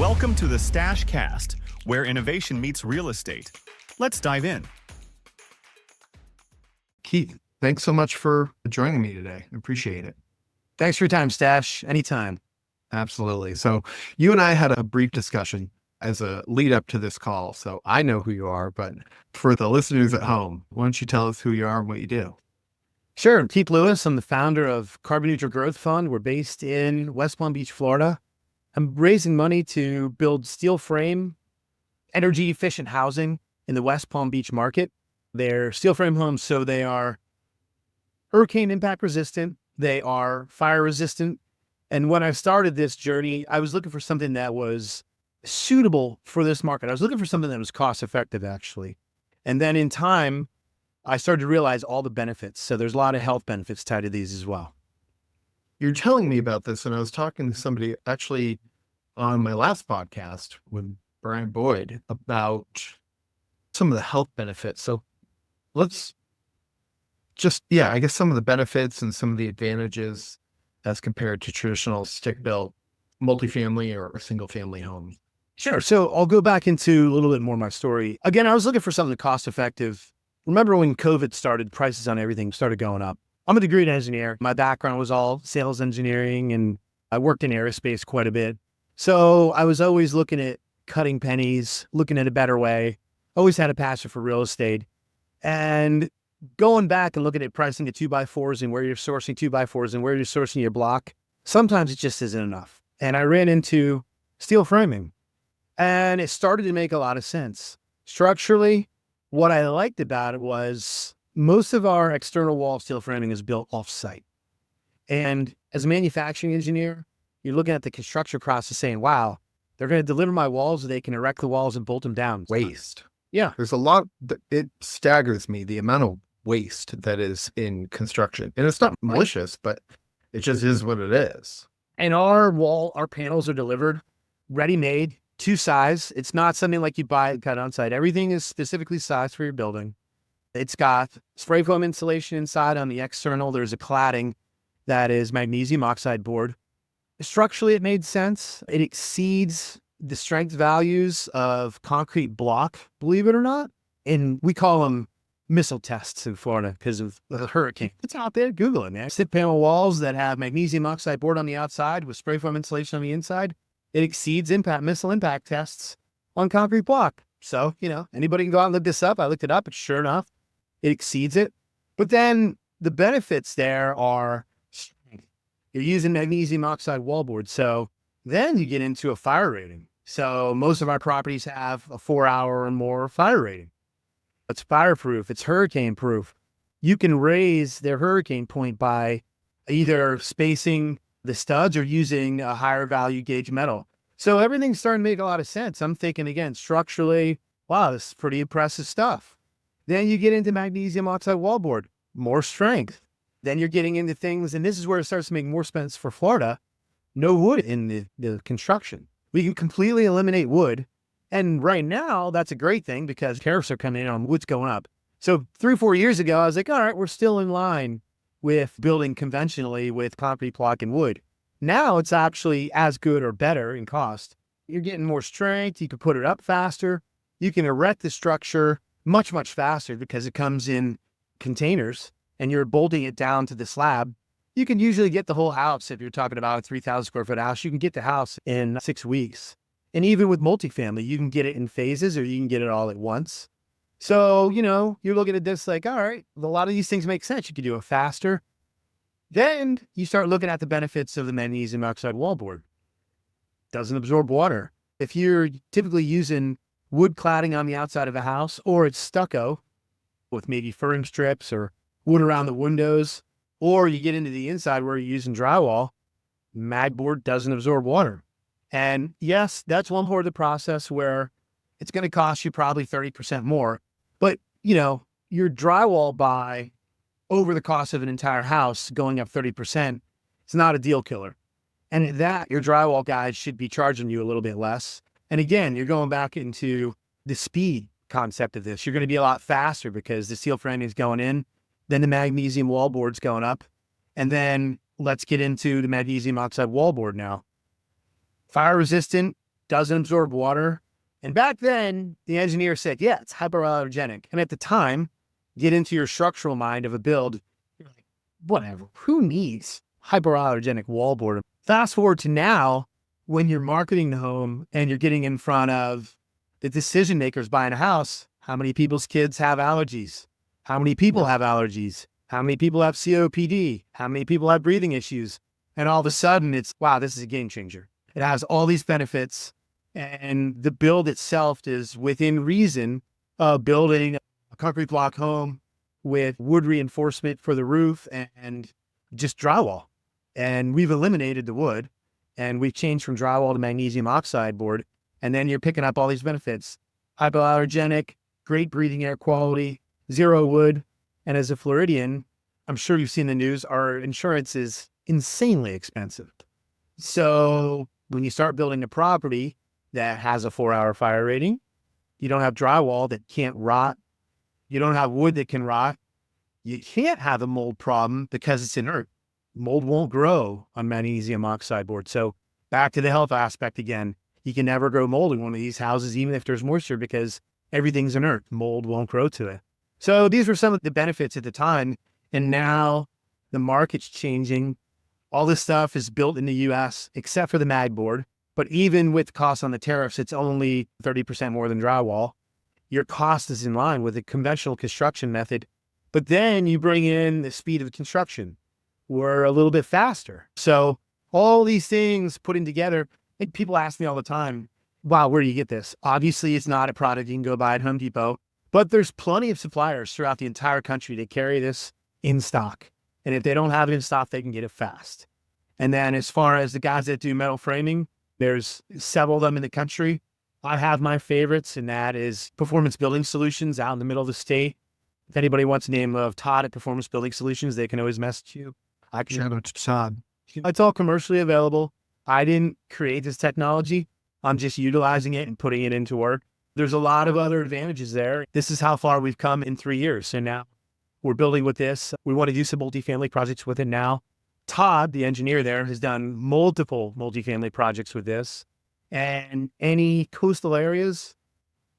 Welcome to the Stash Cast, where innovation meets real estate. Let's dive in. Keith, thanks so much for joining me today. I appreciate it. Thanks for your time, Stash. Anytime. Absolutely. So you and I had a brief discussion as a lead up to this call. So I know who you are, but for the listeners at home, why don't you tell us who you are and what you do? Sure. I'm Keith Lewis. I'm the founder of Carbon Neutral Growth Fund. We're based in West Palm Beach, Florida. I'm raising money to build steel frame, energy efficient housing in the West Palm Beach market. They're steel frame homes, so they are hurricane impact resistant. They are fire resistant. And when I started this journey, I was looking for something that was suitable for this market. I was looking for something that was cost effective, actually. And then in time, I started to realize all the benefits. So there's a lot of health benefits tied to these as well. You're telling me about this, and I was talking to somebody actually on my last podcast with Brian Boyd about some of the health benefits. So let's just, I guess some of the benefits and some of the advantages as compared to traditional stick-built multifamily or single-family homes. Sure. So I'll go back into a little bit more of my story. Again, I was looking for something cost effective. Remember when COVID started, prices on everything started going up. I'm a degreed engineer. My background was all sales engineering, and I worked in aerospace quite a bit. So I was always looking at cutting pennies, looking at a better way. Always had a passion for real estate. And going back and looking at pricing of 2x4s and where you're sourcing 2x4s and where you're sourcing your block, sometimes it just isn't enough. And I ran into steel framing, and it started to make a lot of sense. Structurally, what I liked about it was most of our external wall steel framing is built off-site. And as a manufacturing engineer, you're looking at the construction process saying, wow, they're going to deliver my walls, they can erect the walls and bolt them down. Waste. Yeah. There's a lot, it staggers me, the amount of waste that is in construction. And it's not malicious, but it just is what it is. And our panels are delivered ready-made to size. It's not something like you buy and cut on site. Everything is specifically sized for your building. It's got spray foam insulation inside. On the external, there's a cladding that is magnesium oxide board. Structurally, it made sense. It exceeds the strength values of concrete block, believe it or not. And we call them missile tests in Florida because of the hurricane. It's out there. Google it, man. Stick panel walls that have magnesium oxide board on the outside with spray foam insulation on the inside. It exceeds missile impact tests on concrete block. So, anybody can go out and look this up. I looked it up, and sure enough, it exceeds it. But then the benefits there are strength. You're using magnesium oxide wallboard. So then you get into a fire rating. So most of our properties have a 4-hour or more fire rating. It's fireproof. It's hurricane proof. You can raise their hurricane point by either spacing the studs or using a higher value gauge metal. So everything's starting to make a lot of sense. I'm thinking, again, structurally, wow, this is pretty impressive stuff. Then you get into magnesium oxide wallboard, more strength. Then you're getting into things, and this is where it starts to make more sense for Florida, no wood in the construction. We can completely eliminate wood. And right now, that's a great thing because tariffs are coming in on wood's going up. So 3-4 years ago, I was like, all right, we're still in line with building conventionally with concrete block and wood. Now it's actually as good or better in cost. You're getting more strength. You can put it up faster. You can erect the structure much, much faster because it comes in containers and you're bolting it down to the slab. You can usually get the whole house. If you're talking about a 3,000 square foot house, you can get the house in 6 weeks. And even with multifamily, you can get it in phases or you can get it all at once. So, you're looking at this like, all right, a lot of these things make sense. You can do it faster. Then you start looking at the benefits of the magnesium oxide wallboard. Doesn't absorb water. If you're typically using wood cladding on the outside of a house, or it's stucco with maybe furring strips or wood around the windows, or you get into the inside where you're using drywall, magboard doesn't absorb water. And yes, that's one part of the process where it's going to cost you probably 30% more. But, your drywall buy over the cost of an entire house going up 30%, it's not a deal killer. And at that, your drywall guys should be charging you a little bit less. And again, you're going back into the speed concept of this. You're going to be a lot faster because the steel framing is going in, then the magnesium wallboard's going up. And then let's get into the magnesium oxide wallboard now. Fire resistant, doesn't absorb water. And back then, the engineer said, yeah, it's hypoallergenic. And at the time, get into your structural mind of a build, you're like, whatever, who needs hypoallergenic wallboard? Fast forward to now, when you're marketing the home and you're getting in front of the decision makers buying a house, how many people's kids have allergies? How many people have allergies? How many people have COPD? How many people have breathing issues? And all of a sudden it's, wow, this is a game changer. It has all these benefits, and the build itself is within reason of building a concrete block home with wood reinforcement for the roof and just drywall. And we've eliminated the wood, and we've changed from drywall to magnesium oxide board. And then you're picking up all these benefits: hypoallergenic, great breathing air quality, zero wood. And as a Floridian, I'm sure you've seen the news, our insurance is insanely expensive. So when you start building a property that has a 4-hour fire rating, you don't have drywall that can't rot, you don't have wood that can rot, you can't have a mold problem because it's inert. Mold won't grow on magnesium oxide board. So back to the health aspect again, you can never grow mold in one of these houses, even if there's moisture, because everything's inert. Mold won't grow to it. So these were some of the benefits at the time. And now the market's changing. All this stuff is built in the US, except for the mag board. But even with costs on the tariffs, it's only 30% more than drywall. Your cost is in line with the conventional construction method. But then you bring in the speed of construction. We're a little bit faster. So all these things putting together, and people ask me all the time, wow, where do you get this? Obviously, it's not a product you can go buy at Home Depot, but there's plenty of suppliers throughout the entire country that carry this in stock. And if they don't have it in stock, they can get it fast. And then as far as the guys that do metal framing, there's several of them in the country. I have my favorites, and that is Performance Building Solutions out in the middle of the state. If anybody wants the name of Todd at Performance Building Solutions, they can always message you. I can. Shout out to Todd. It's all commercially available. I didn't create this technology. I'm just utilizing it and putting it into work. There's a lot of other advantages there. This is how far we've come in 3 years. So now we're building with this. We want to do some multifamily projects with it now. Todd, the engineer there, has done multiple multifamily projects with this. And any coastal areas,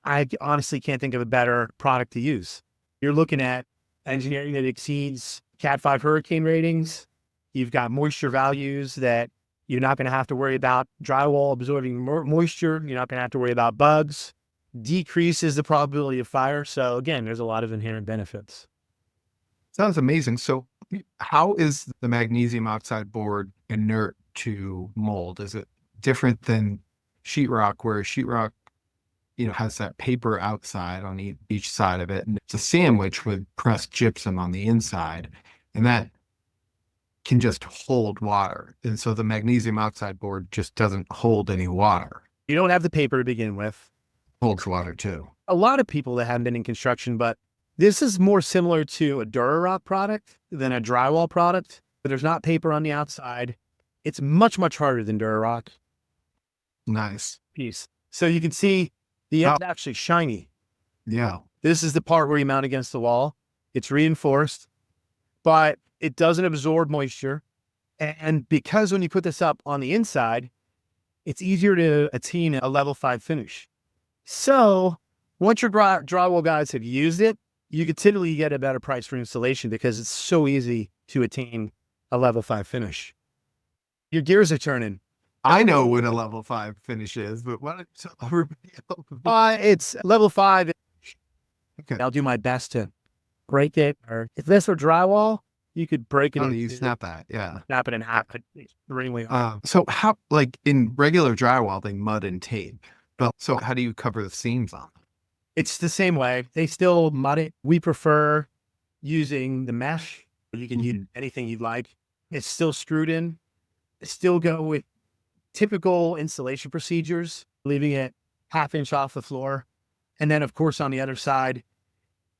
I honestly can't think of a better product to use. You're looking at engineering that exceeds Cat 5 hurricane ratings. You've got moisture values that you're not going to have to worry about drywall absorbing moisture. You're not going to have to worry about bugs. Decreases the probability of fire. So again, there's a lot of inherent benefits. Sounds amazing. So how is the magnesium oxide board inert to mold? Is it different than sheetrock, where sheetrock, has that paper outside on each side of it, and it's a sandwich with pressed gypsum on the inside, and that can just hold water. And so the magnesium oxide board just doesn't hold any water. You don't have the paper to begin with. Holds water too. A lot of people that haven't been in construction, but this is more similar to a Durarock product than a drywall product. But there's not paper on the outside. It's much, much harder than Durarock. Nice. Piece. So you can see the end's actually shiny. Yeah. This is the part where you mount against the wall. It's reinforced, but it doesn't absorb moisture. And because when you put this up on the inside, it's easier to attain a level 5 finish. So once your drywall guys have used it, you could typically get a better price for installation because it's so easy to attain a level 5 finish. Your gears are turning. I know what a level 5 finish is, but why don't you tell everybody else? It's level 5. Okay. I'll do my best to break it. Or if this were drywall, you could break it. Oh, you snap that. Yeah. Snap it in half. It's really hard. So how, like in regular drywall, they mud and tape. But so how do you cover the seams on it? It's the same way. They still mud it. We prefer using the mesh. You can use anything you'd like. It's still screwed in. Still go with typical installation procedures, leaving it 1/2 inch off the floor. And then, of course, on the other side,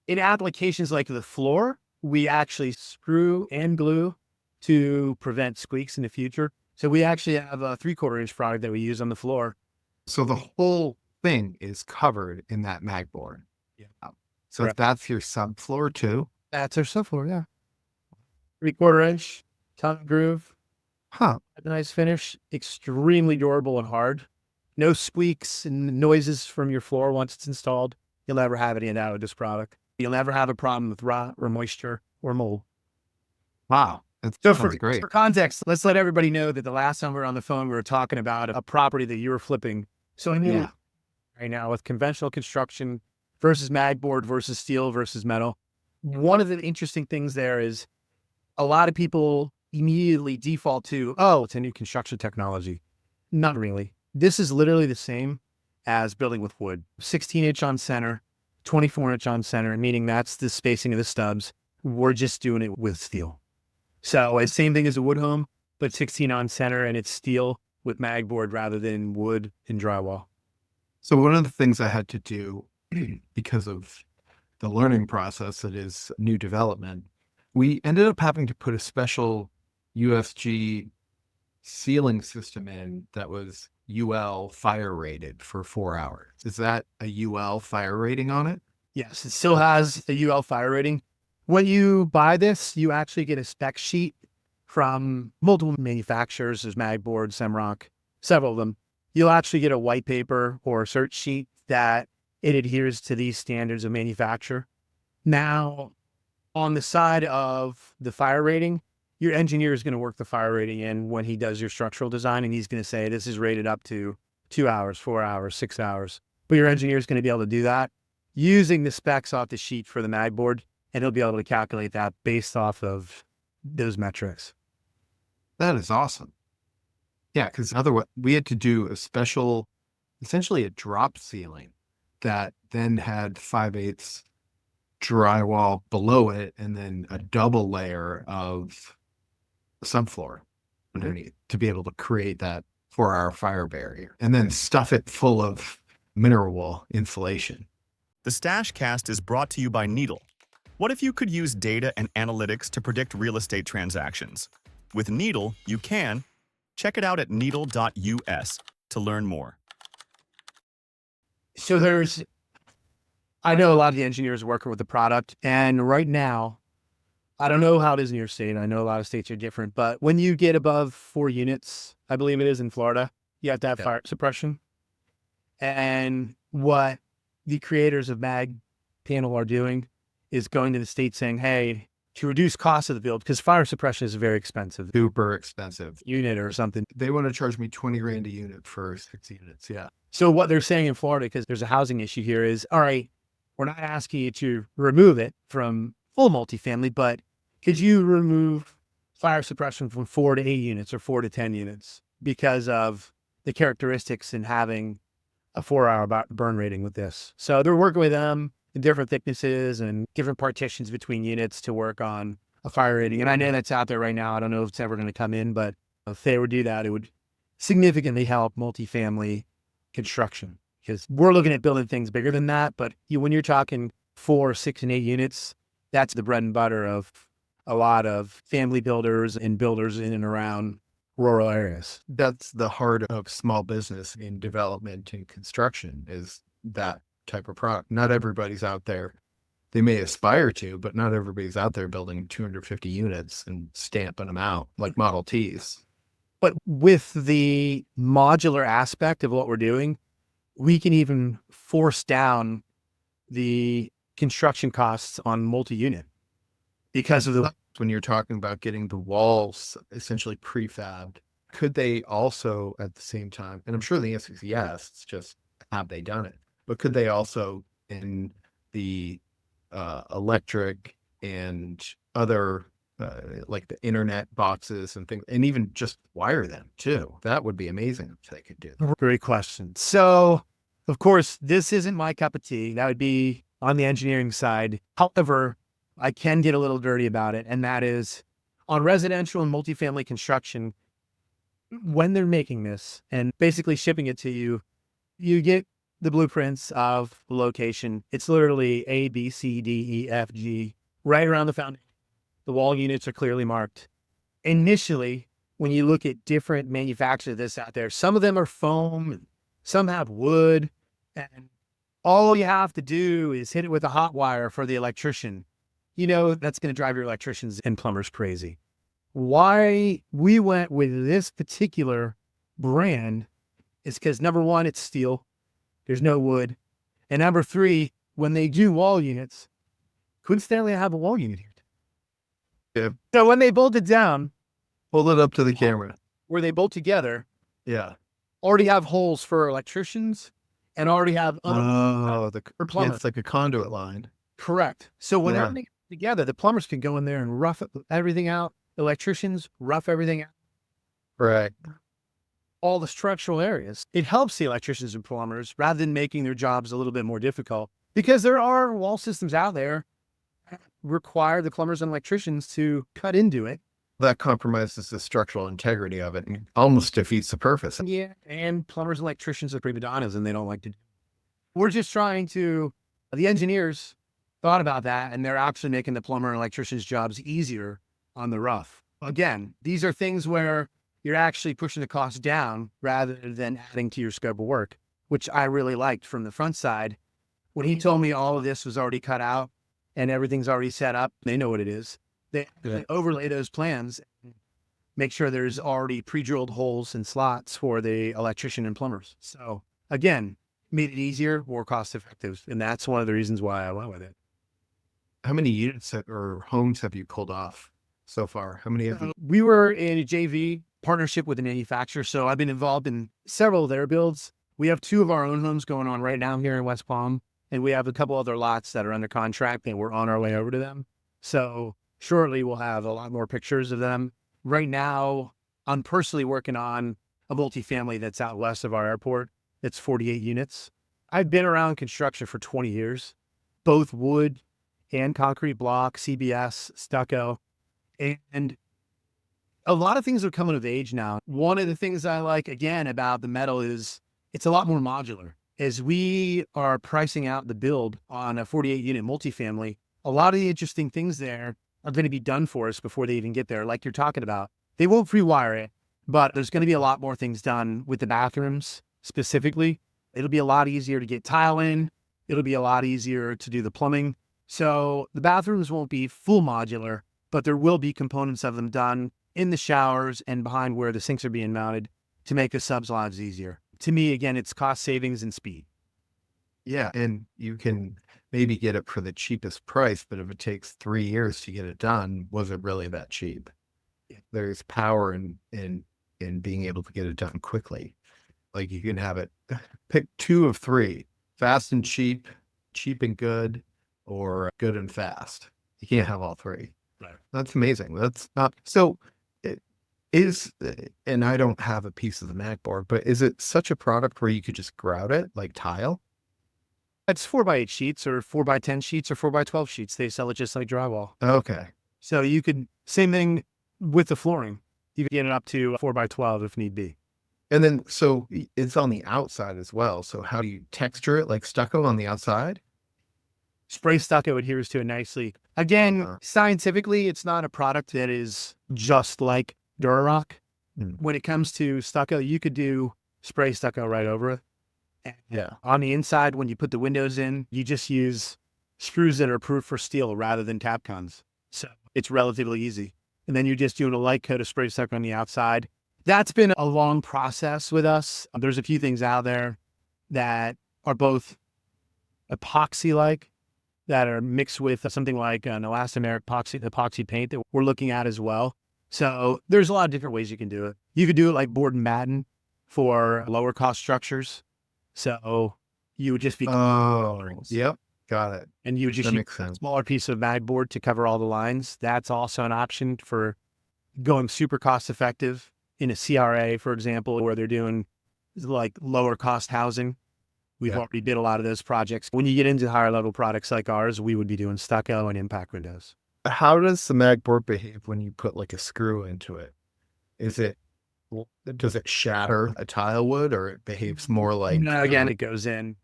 in applications like the floor, we actually screw and glue to prevent squeaks in the future. So we actually have a 3/4 inch product that we use on the floor. So the whole thing is covered in that mag board. Yeah. So Correct. that's your subfloor too? That's our subfloor, yeah. 3/4 inch, tongue groove. Huh. A nice finish, extremely durable and hard. No squeaks and noises from your floor once it's installed. You'll never have any out of this product. You'll never have a problem with rot or moisture or mold. Wow. That So sounds great. for context, let's let everybody know that the last time we were on the phone, we were talking about a property that you were flipping. So I mean, right now with conventional construction versus mag board versus steel versus metal, one of the interesting things there is a lot of people immediately default to, oh, it's a new construction technology. Not really. This is literally the same as building with wood. 16-inch on center, 24-inch on center, meaning that's the spacing of the stubs. We're just doing it with steel. So it's same thing as a wood home, but 16 on center, and it's steel with mag board rather than wood and drywall. So one of the things I had to do because of the learning process that is new development, we ended up having to put a special UFG ceiling system in that was UL fire rated for 4 hours. Is that a UL fire rating on it? Yes, it still has a UL fire rating. When you buy this, you actually get a spec sheet from multiple manufacturers. There's Magboard, Semrock, several of them. You'll actually get a white paper or a search sheet that it adheres to these standards of manufacture. Now, on the side of the fire rating, your engineer is going to work the fire rating in when he does your structural design, and he's going to say, this is rated up to 2 hours, 4 hours, 6 hours. But your engineer is going to be able to do that using the specs off the sheet for the Magboard, and he'll be able to calculate that based off of those metrics. That is awesome. Yeah, because otherwise we had to do a special, essentially a drop ceiling that then had 5/8 drywall below it, and then a double layer of subfloor underneath to be able to create that 4-hour fire barrier, and then stuff it full of mineral wool insulation. The Stash Cast is brought to you by Needle. What if you could use data and analytics to predict real estate transactions? With Needle, you can. Check it out at needle.us to learn more. So I know a lot of the engineers working with the product, and right now, I don't know how it is in your state. I know a lot of states are different, but when you get above 4 units, I believe it is in Florida, you have to have fire suppression. And what the creators of Mag Panel are doing is going to the state saying, hey, to reduce costs of the build, because fire suppression is very expensive. Super expensive Unit or something. They want to charge me 20 grand a unit for 6 units. Yeah. So what they're saying in Florida, because there's a housing issue here, is, all right, we're not asking you to remove it from full multifamily, but could you remove fire suppression from 4 to 8 units or 4 to 10 units because of the characteristics in having a 4-hour burn rating with this? So they're working with them in different thicknesses and different partitions between units to work on a fire rating. And I know that's out there right now. I don't know if it's ever going to come in, but if they would do that, it would significantly help multifamily construction, because we're looking at building things bigger than that. But when you're talking 4, 6, and 8 units, that's the bread and butter of a lot of family builders and builders in and around rural areas. That's the heart of small business in development and construction, is that type of product. Not everybody's out there. They may aspire to, but not everybody's out there building 250 units and stamping them out like Model Ts. But with the modular aspect of what we're doing, we can even force down the construction costs on multi-unit because of the... When you're talking about getting the walls essentially prefabbed, could they also at the same time, and I'm sure the answer is yes, it's just have they done it, but could they also in the electric and other like the internet boxes and things, and even just wire them too? That would be amazing if they could do that. Great question. So, of course, this isn't my cup of tea. That would be on the engineering side. However, I can get a little dirty about it, and that is on residential and multifamily construction, when they're making this and basically shipping it to you, you get the blueprints of the location. It's literally A, B, C, D, E, F, G, right around the foundation. The wall units are clearly marked. Initially, when you look at different manufacturers of this out there, some of them are foam, some have wood, and all you have to do is hit it with a hot wire for the electrician. You know, that's going to drive your electricians and plumbers crazy. Why we went with this particular brand is because number one, it's steel. There's no wood. And number three, when they do wall units, coincidentally, I have a wall unit here. Yeah. So when they bolt it down, Hold it up to the camera. where they bolt together, Yeah. already have holes for electricians and already have Oh, for plumbers. it's like a conduit line. Correct. So when Yeah. everything together, the plumbers can go in there and rough everything out. Electricians rough everything out. Right. All the structural areas. It helps the electricians and plumbers rather than making their jobs a little bit more difficult, because there are wall systems out there that require the plumbers and electricians to cut into it. That compromises the structural integrity of it and almost defeats the purpose. Yeah. And plumbers and electricians are prima donnas and they don't like to do it. We're just trying to, the engineers thought about that and they're actually making the plumber and electrician's jobs easier on the rough. Again, these are things where you're actually pushing the cost down rather than adding to your scope of work, which I really liked from the front side. When he told me all of this was already cut out and everything's already set up, they know what it is. They overlay those plans, make sure there's already pre-drilled holes and slots for the electrician and plumbers. So again, made it easier, more cost effective. And that's one of the reasons why I went with it. How many units or homes have you pulled off so far? How many have you? We were in a JV partnership with a manufacturer. So I've been involved in several of their builds. We have 2 of our own homes going on right now here in West Palm. And we have a couple other lots that are under contract and we're on our way over to them. So shortly we'll have a lot more pictures of them. Right now, I'm personally working on a multifamily that's out west of our airport. It's 48 units. I've been around construction for 20 years, both wood and concrete block, CBS, stucco, and a lot of things are coming of age now. One of the things I like, again, about the metal is it's a lot more modular. As we are pricing out the build on a 48 unit multifamily, a lot of the interesting things there are going to be done for us before they even get there. Like you're talking about, they won't rewire it, but there's going to be a lot more things done with the bathrooms specifically. It'll be a lot easier to get tile in. It'll be a lot easier to do the plumbing. So the bathrooms won't be full modular, but there will be components of them done in the showers and behind where the sinks are being mounted to make the subs lives easier. To me, again, it's cost savings and speed. Yeah. And you can maybe get it for the cheapest price, but if it takes 3 years to get it done, was it really that cheap? Yeah. There's power in being able to get it done quickly. Like you can have it, pick 2 of 3, fast and cheap, cheap and good, or good and fast. You can't have all 3. Right. That's amazing. That's not, so it is, and I don't have a piece of the Mac board, but is it such a product where you could just grout it like tile? It's 4x8 sheets or 4x10 sheets or 4x12 sheets. They sell it just like drywall. Okay. So you could, same thing with the flooring. You could get it up to 4x12 if need be. And then, so it's on the outside as well. So how do you texture it like stucco on the outside? Spray stucco adheres to it nicely. Again, scientifically, it's not a product that is just like Durarock. When it comes to stucco, you could do spray stucco right over it. Yeah. On the inside, when you put the windows in, you just use screws that are approved for steel rather than Tapcons. So it's relatively easy. And then you're just doing a light coat of spray stucco on the outside. That's been a long process with us. There's a few things out there that are both epoxy-like, that are mixed with something like an elastomeric epoxy paint that we're looking at as well. So there's a lot of different ways you can do it. You could do it like board and batten for lower cost structures. So you would just be, yep. Got it. and you would just That use makes a sense. smaller piece of mag board to cover all the lines. That's also an option for going super cost effective in a CRA, for example, where they're doing like lower cost housing. We've already did a lot of those projects. When you get into higher level products like ours, we would be doing stucco and impact windows. How does the mag board behave when you put like a screw into it? Does it shatter a tile wood, or it behaves more like? No, again, it goes in.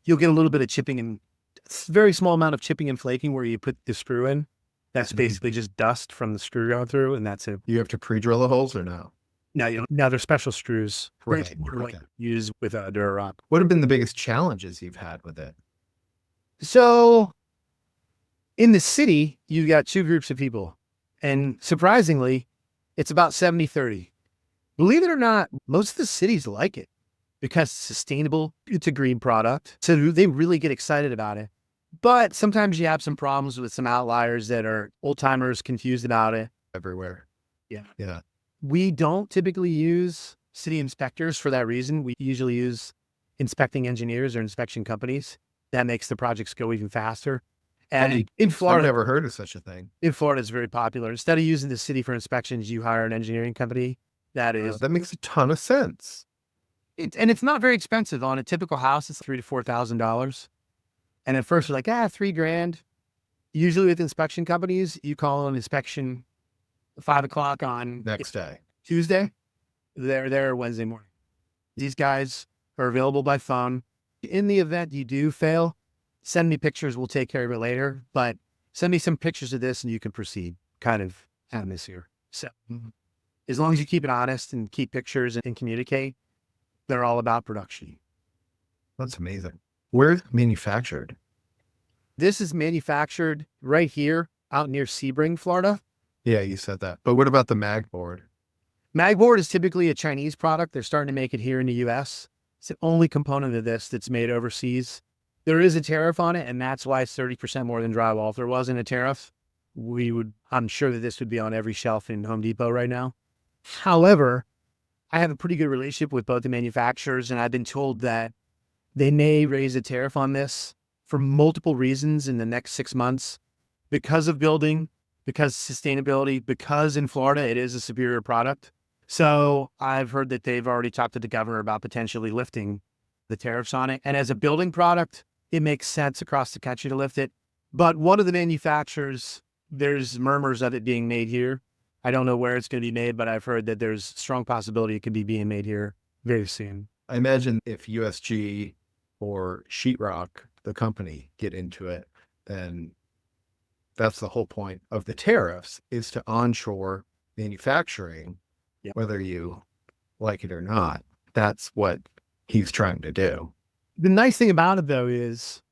You'll get a little bit of chipping and very small amount of chipping and flaking where you put the screw in. That's basically just dust from the screw going through, and that's it. You have to pre-drill the holes or no? Now there's special screws Right. used with Durarock. What have been the biggest challenges you've had with it? So in the city, you've got 2 groups of people. And surprisingly, it's about 70-30. Believe it or not, most of the cities like it. because it's sustainable. It's a green product. So they really get excited about it. But sometimes you have some problems with some outliers that are old timers confused about it. Everywhere. Yeah. Yeah. We don't typically use city inspectors for that reason. We usually use inspecting engineers or inspection companies. That makes the projects go even faster. And in I've Florida, never heard of such a thing. in Florida, it's very popular. Instead of using the city for inspections, you hire an engineering company. That is, That makes a ton of sense. and it's not very expensive. On a typical house, it's $3,000 to $4,000. And at first, we're like, $3,000. Usually with inspection companies, you call an inspection 5 o'clock on Next day. Tuesday. They're there Wednesday morning. These guys are available by phone. In the event you do fail, send me pictures. We'll take care of it later. But send me some pictures of this and you can proceed. Kind of atmosphere. So as long as you keep it honest and keep pictures and communicate, they're all about production. That's amazing. Where's it manufactured? This is manufactured right here out near Sebring, Florida. Yeah, you said that. But what about the mag board? Magboard is typically a Chinese product. They're starting to make it here in the US. It's the only component of this that's made overseas. There is a tariff on it, and that's why it's 30% more than drywall. If there wasn't a tariff, I'm sure that this would be on every shelf in Home Depot right now. However, I have a pretty good relationship with both the manufacturers, and I've been told that they may raise a tariff on this for multiple reasons in the next 6 months because of building, because sustainability, because in Florida it is a superior product. So I've heard that they've already talked to the governor about potentially lifting the tariffs on it. And as a building product, it makes sense across the country to lift it. But one of the manufacturers, there's murmurs of it being made here. I don't know where it's going to be made, but I've heard that there's strong possibility it could be being made here very soon. I imagine if USG or Sheetrock, the company, get into it, then that's the whole point of the tariffs, is to onshore manufacturing, whether you like it or not. That's what he's trying to do. The nice thing about it, though, is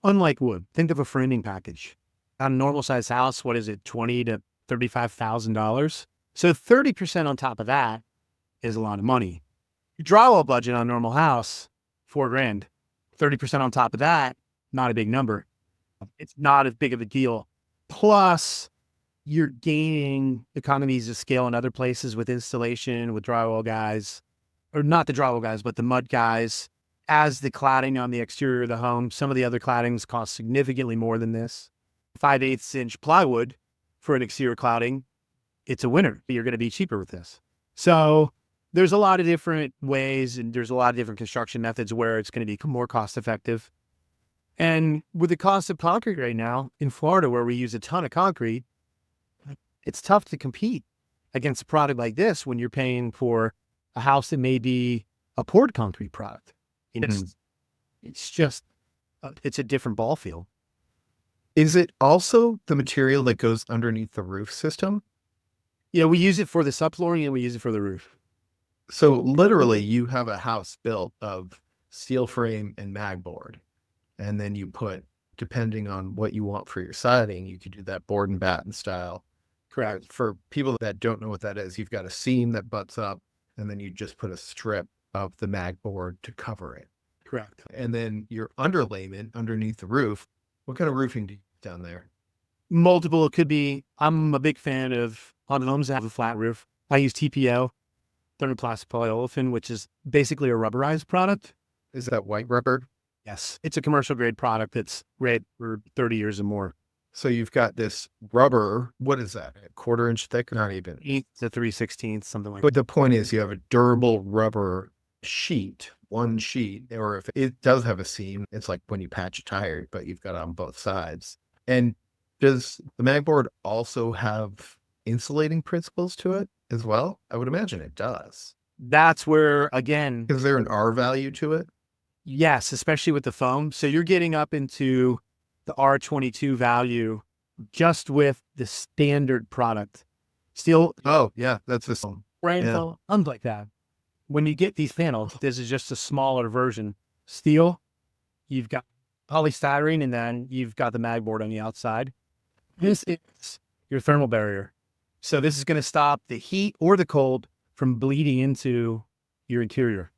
unlike wood, think of a framing package. On a normal size house, what is it, $20,000 to $35,000? So 30% on top of that is a lot of money. Your drywall budget on a normal house, $4,000. 30% on top of that, not a big number. It's not as big of a deal. Plus, you're gaining economies of scale in other places with installation, with drywall guys, or not the drywall guys, but the mud guys. As the cladding on the exterior of the home, some of the other claddings cost significantly more than this. 5/8 inch plywood for an exterior cladding, it's a winner. You're going to be cheaper with this. So there's a lot of different ways, and there's a lot of different construction methods where it's going to be more cost effective. And with the cost of concrete right now in Florida, where we use a ton of concrete, it's tough to compete against a product like this when you're paying for a house that may be a poured concrete product. It's just, it's a different ball field. Is it also the material that goes underneath the roof system? Yeah, we use it for the subflooring and we use it for the roof. So literally you have a house built of steel frame and mag board. And then you put, depending on what you want for your siding, you could do that board and batten style. Correct. For people that don't know what that is, you've got a seam that butts up, and then you just put a strip of the mag board to cover it. Correct. And then your underlayment underneath the roof, what kind of roofing do you use down there? Multiple. It could be, I'm a big fan of, on homes that have a flat roof, I use TPO, thermoplastic polyolefin, which is basically a rubberized product. Is that white rubber? Yes. It's a commercial grade product that's great for 30 years or more. So you've got this rubber, what is that, a 1/4 inch thick? Not even. 1/8 to 3/16, something like that. But the point is you have a durable rubber sheet, one sheet, or if it does have a seam, it's like when you patch a tire, but you've got it on both sides. And does the magboard also have insulating principles to it as well? I would imagine it does. That's where, again, Is there an R value to it? yes, especially with the foam. So you're getting up into the R22 value just with the standard product. Steel, Oh, yeah, that's the same. rainfall, unlike that. When you get these panels, this is just a smaller version. Steel, you've got polystyrene, and then you've got the magboard on the outside. This is your thermal barrier. So this is going to stop the heat or the cold from bleeding into your interior.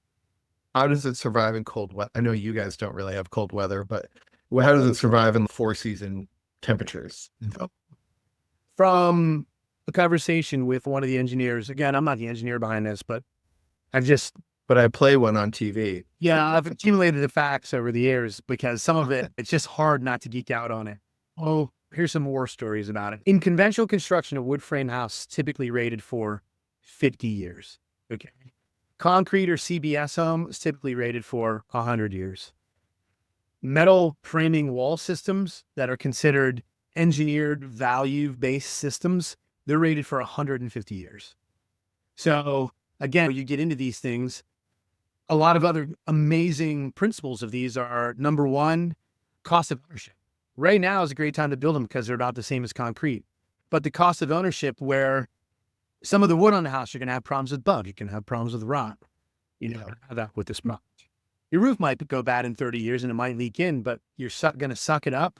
How does it survive in cold weather? I know you guys don't really have cold weather, but how does it survive in the four-season temperatures? From a conversation with one of the engineers, again, I'm not the engineer behind this, but I've just, But I play one on TV. yeah, I've accumulated the facts over the years because some of it, it's just hard not to geek out on it. Oh, here's some war stories about it. In conventional construction, a wood frame house typically rated for 50 years. Okay. Concrete or CBS home is typically rated for 100 years. Metal framing wall systems that are considered engineered value-based systems, they're rated for 150 years. So again, you get into these things, a lot of other amazing principles of these are, number one, cost of ownership. Right now is a great time to build them because they're about the same as concrete. But the cost of ownership, where some of the wood on the house, you're going to have problems with bug. You can have problems with rot. You know, have that with this product. Your roof might go bad in 30 years and it might leak in, but you're going to suck it up.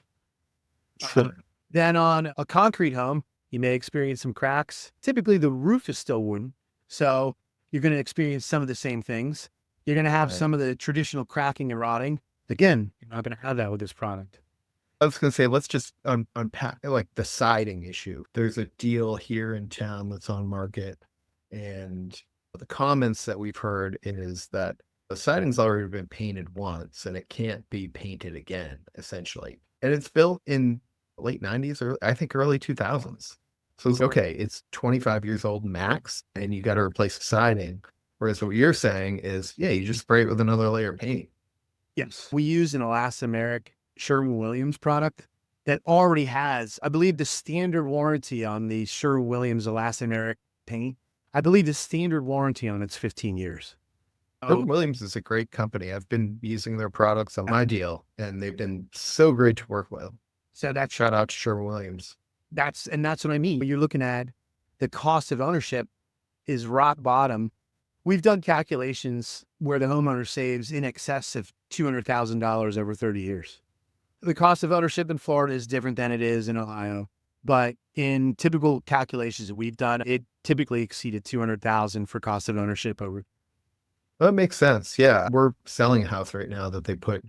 Then on a concrete home, you may experience some cracks. Typically, the roof is still wooden, so you're going to experience some of the same things. You're going to have some of the traditional cracking and rotting. Again, you're not going to have that with this product. I was going to say, let's just unpack like the siding issue. There's a deal here in town that's on market, and the comments that we've heard is that the siding's already been painted once and it can't be painted again, essentially. And it's built in late 90s or I think early 2000s. So it's okay, it's 25 years old max, and you got to replace the siding. Whereas what you're saying is, yeah, you just spray it with another layer of paint. Yes. We use an elastomeric Sherwin-Williams product that already has, I believe, the standard warranty on the Sherwin-Williams elastomeric paint. I believe the standard warranty on it's 15 years. Sherwin-Williams is a great company. I've been using their products on my deal, and they've been so great to work with. So that's, Shout out to Sherwin-Williams. that's what I mean. When you're looking at the cost of ownership is rock bottom. We've done calculations where the homeowner saves in excess of $200,000 over 30 years. The cost of ownership in Florida is different than it is in Ohio, but in typical calculations that we've done, it typically exceeded $200,000 for cost of ownership over. That makes sense. Yeah. We're selling a house right now that they put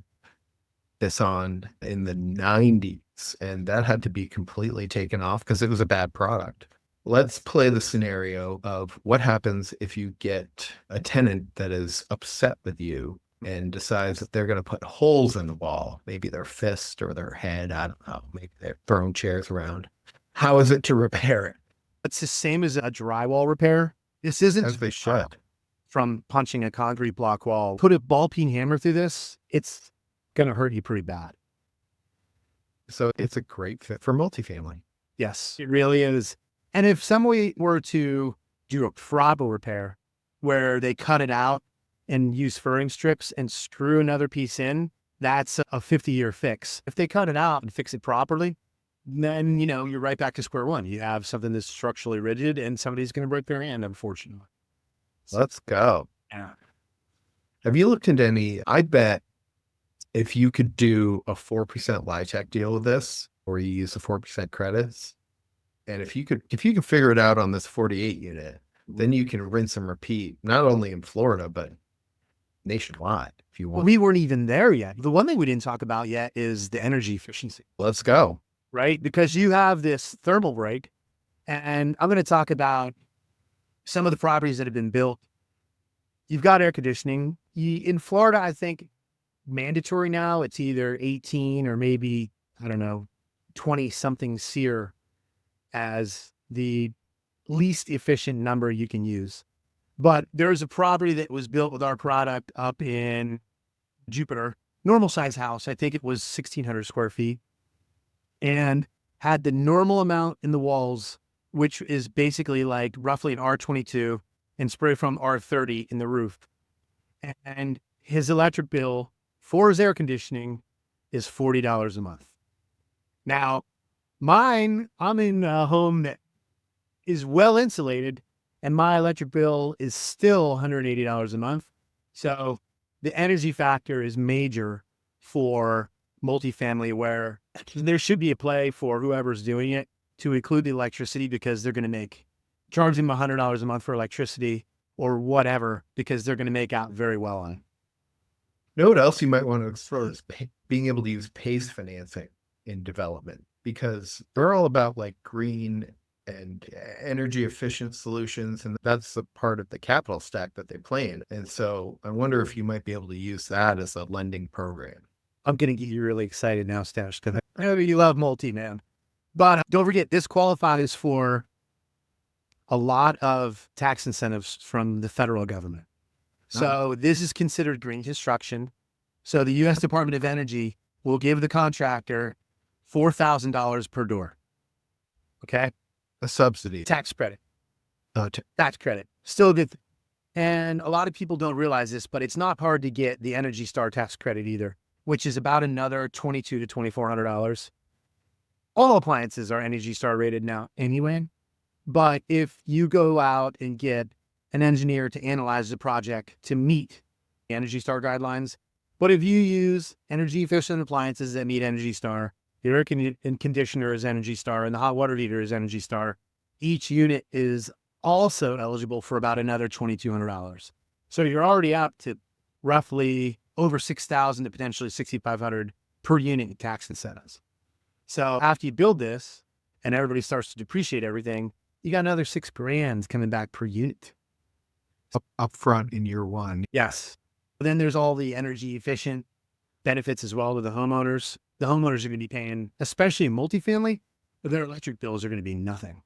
this on in the 90s, and that had to be completely taken off because it was a bad product. Let's play the scenario of what happens if you get a tenant that is upset with you and decides that they're going to put holes in the wall, maybe their fist or their head. I don't know. Maybe they're throwing chairs around. How is it to repair it? It's the same as a drywall repair. This isn't As they should. from punching a concrete block wall. Put a ball peen hammer through this, it's going to hurt you pretty bad. So it's a great fit for multifamily. Yes, it really is. And if somebody were to do a proper repair where they cut it out and use furring strips and screw another piece in, that's a 50-year fix. If they cut it out and fix it properly, then, you know, you're right back to square one. You have something that's structurally rigid and somebody's going to break their hand, unfortunately. Let's go. Yeah. Have you looked into any? I bet if you could do a 4% LIHTC deal with this, or you use the 4% credits, and if you could figure it out on this 48 unit, then you can rinse and repeat, not only in Florida, but nationwide if you want. We weren't even there yet. The one thing we didn't talk about yet is the energy efficiency. Let's go. Right? Because you have this thermal break, and I'm going to talk about some of the properties that have been built. You've got air conditioning. In Florida, I think mandatory now, it's either 18 or maybe, I don't know, 20 something SEER as the least efficient number you can use. But there's a property that was built with our product up in Jupiter, normal size house. I think it was 1,600 square feet, and had the normal amount in the walls, which is basically like roughly an R22, and spray from R30 in the roof. And his electric bill for his air conditioning is $40 a month. Now, mine, I'm in a home that is well insulated, and my electric bill is still $180 a month. So the energy factor is major for multifamily, where there should be a play for whoever's doing it to include the electricity, because they're going to charge them $100 a month for electricity or whatever, because they're going to make out very well on it. Know what else you might want to explore is being able to use PACE financing in development, because they're all about like green and energy efficient solutions. And that's a part of the capital stack that they play in. And so I wonder if you might be able to use that as a lending program. I'm going to get you really excited now, Stash, because I know you love multi, man. But don't forget, this qualifies for a lot of tax incentives from the federal government. So this is considered green construction. So the U.S. Department of Energy will give the contractor $4,000 per door. Okay. A subsidy. Tax credit. Tax credit. Still a good thing. And a lot of people don't realize this, but it's not hard to get the Energy Star tax credit either, which is about another $2,200 to $2,400. All appliances are Energy Star rated now anyway. But if you go out and get an engineer to analyze the project to meet the Energy Star guidelines, but if you use energy efficient appliances that meet Energy Star, the air conditioner is Energy Star and the hot water heater is Energy Star, each unit is also eligible for about another $2,200. So you're already out to roughly over $6,000 to potentially $6,500 per unit in tax incentives. So after you build this and everybody starts to depreciate everything, you got another $6,000 coming back per unit. Up front in year one. Yes. But then there's all the energy efficient benefits as well to the homeowners. The homeowners are going to be paying, especially in multifamily, but their electric bills are going to be nothing.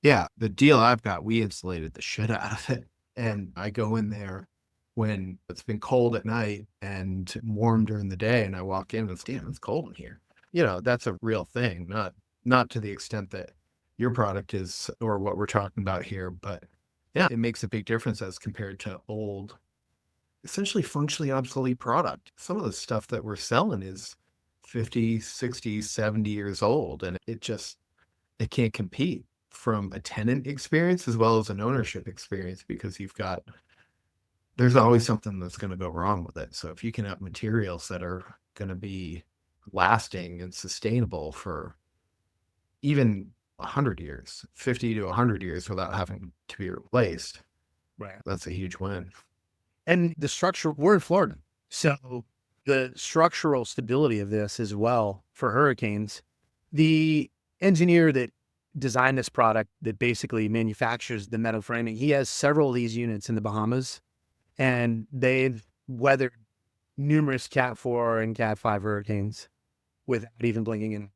Yeah. The deal I've got, we insulated the shit out of it. And I go in there when it's been cold at night and warm during the day. And I walk in and it's, damn, it's cold in here. You know, that's a real thing, not to the extent that your product is or what we're talking about here. But yeah, it makes a big difference as compared to old, essentially functionally obsolete product. Some of the stuff that we're selling is 50, 60, 70 years old, and it can't compete from a tenant experience as well as an ownership experience, because there's always something that's going to go wrong with it. So if you can have materials that are going to be lasting and sustainable for even 100 years, 50 to 100 years without having to be replaced, Right. that's a huge win. And the structure, we're in Florida. So the structural stability of this as well for hurricanes, the engineer that designed this product that basically manufactures the metal framing, he has several of these units in the Bahamas, and they've weathered numerous Cat 4 and Cat 5 hurricanes without even blinking in.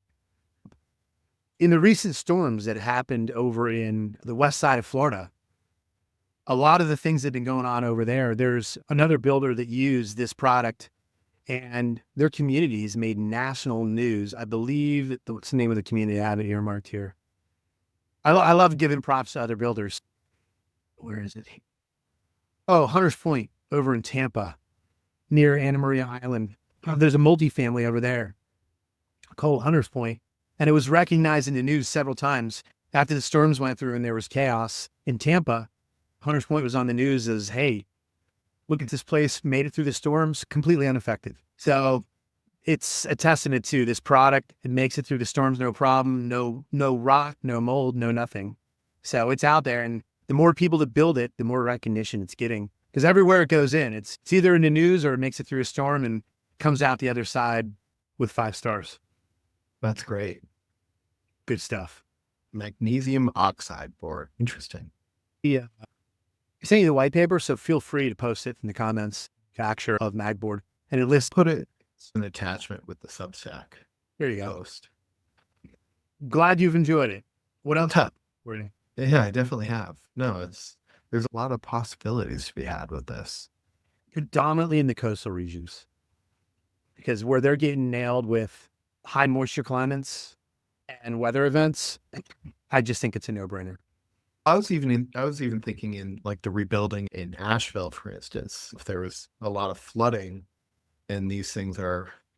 In the recent storms that happened over in the west side of Florida, a lot of the things that have been going on over there, there's another builder that used this product and their communities made national news. I believe, what's the name of the community I have it earmarked here? I love giving props to other builders. Where is it? Oh, Hunters Point over in Tampa near Anna Maria Island. There's a multifamily over there called Hunters Point. And it was recognized in the news several times after the storms went through and there was chaos in Tampa. Hunters Point was on the news as, hey, look at this place, made it through the storms, completely unaffected. So it's a testament to this product. It makes it through the storms, no problem, no rot, no mold, no nothing. So it's out there. And the more people that build it, the more recognition it's getting. Because everywhere it goes in, it's either in the news or it makes it through a storm and comes out the other side with 5 stars. That's great. Good stuff. Magnesium Oxide Board. Interesting. Yeah. I sent you the white paper, so feel free to post it in the comments, capture of Magboard. And it lists, Put it as an attachment with the Substack there you go. post. Glad you've enjoyed it. What else? Yeah, I definitely have. No, there's a lot of possibilities to be had with this. Predominantly in the coastal regions, because where they're getting nailed with high moisture climates and weather events, I just think it's a no-brainer. I was even thinking in like the rebuilding in Asheville, for instance, if there was a lot of flooding and these things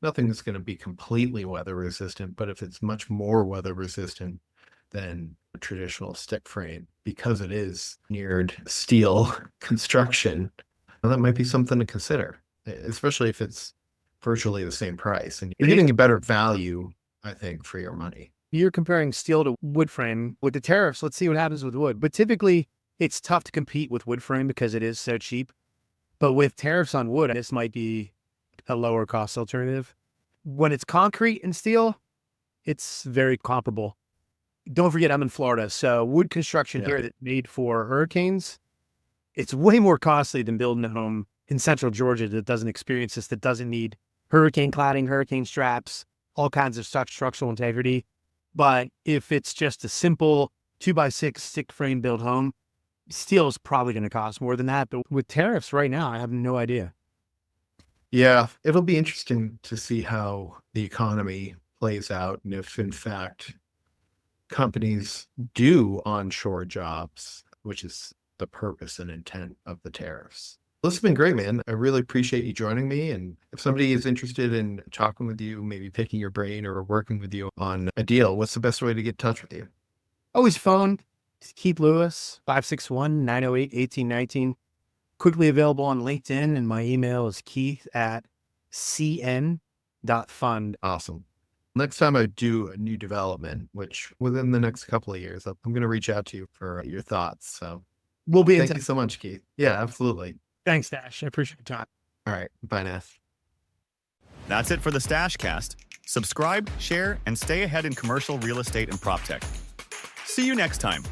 nothing's going to be completely weather resistant, but if it's much more weather resistant than a traditional stick frame, because it is neared steel construction, well, that might be something to consider, especially if it's virtually the same price and you're getting a better value, I think, for your money. You're comparing steel to wood frame. With the tariffs, let's see what happens with wood. But typically, it's tough to compete with wood frame because it is so cheap. But with tariffs on wood, this might be a lower cost alternative. When it's concrete and steel, it's very comparable. Don't forget, I'm in Florida, so wood construction here that's made for hurricanes, it's way more costly than building a home in central Georgia that doesn't experience this, that doesn't need hurricane cladding, hurricane straps, all kinds of such structural integrity. But if it's just a simple 2x6 stick frame built home, steel is probably going to cost more than that. But with tariffs right now, I have no idea. Yeah, it'll be interesting to see how the economy plays out and if, in fact, companies do onshore jobs, which is the purpose and intent of the tariffs. This has been great, man. I really appreciate you joining me. And if somebody is interested in talking with you, maybe picking your brain or working with you on a deal, what's the best way to get in touch with you? Always phone Keith Lewis, 561-908-1819. Quickly available on LinkedIn, and my email is keith@cn.fund. Awesome. Next time I do a new development, which within the next couple of years, I'm going to reach out to you for your thoughts. So We'll be in thank touch. you so much, Keith. Yeah, absolutely. Thanks, Dash. I appreciate your time. All right. Bye now. That's it for the Stash Cast. Subscribe, share, and stay ahead in commercial real estate and prop tech. See you next time.